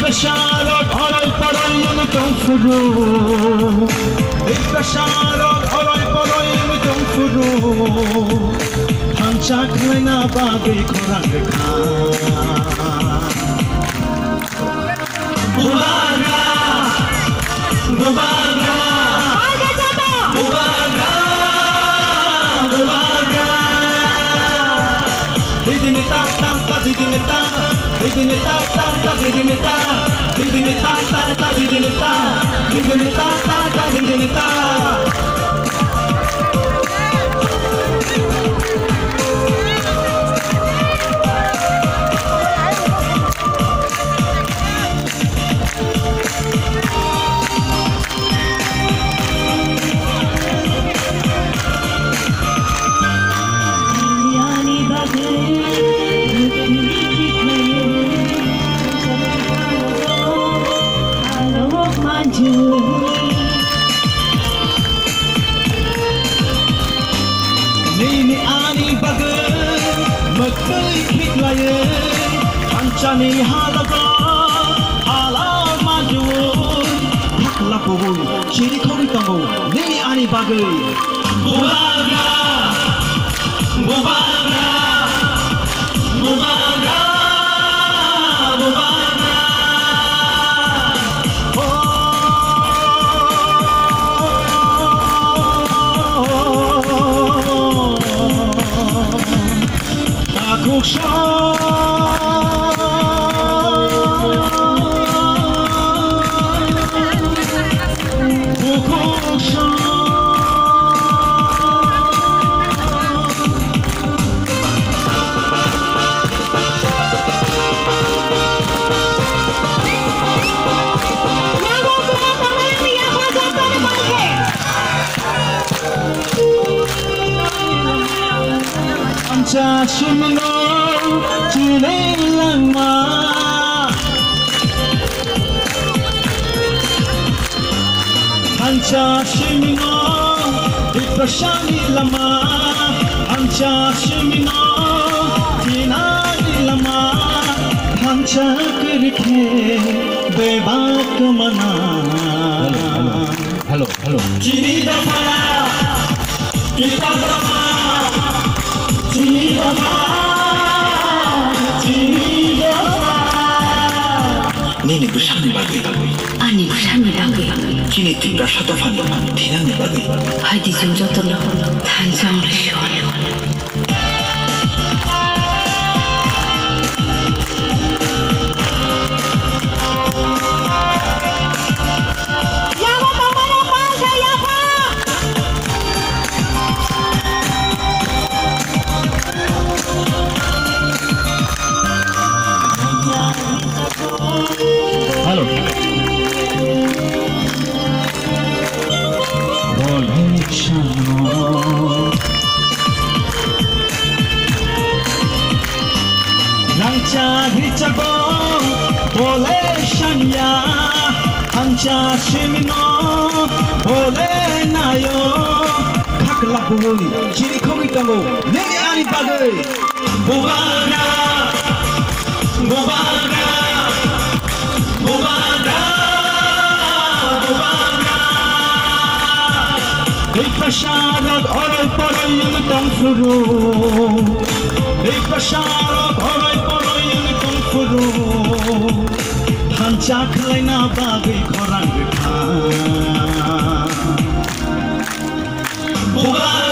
Ikasharok horay paroy yung furu. Ikasharok horay paroy yung furu. Hanchak na bagay korang rekha. Mubaga, mubaga, mubaga, mubaga. Didinita, tanta, didinita, didinita, tanta, didinita, didinita, tanta, didinita, didinita, tanta, didinita. Nini ani bagai makai khitlaya anchani halaga hala maju hakla kobu chiri khori tango nini ani bagai mubaga mubaga mubaga mubaga Chashimno chilelangma Chashimno ipashani lama Chashimno chinani lama Hanchakirke bebak mana Hello Chini dama kita dama Nini bersama bagai Ani bersama bagai Kini tiba satu fanu Tinang bagai Hadi jumjatullah Tanjang Rasyol Halo. Boleh sama Langca hicabong boleh shanya Hanca shimino boleh nayo Kakla bului Ciri kogi tango Nini ani bagai Mubaga Mubaga Mubaga Mubaga Ikasharok horay paroy yung furu Ikasharok horay paroy yung furu Hanchak na bagay korang rekha Mubaga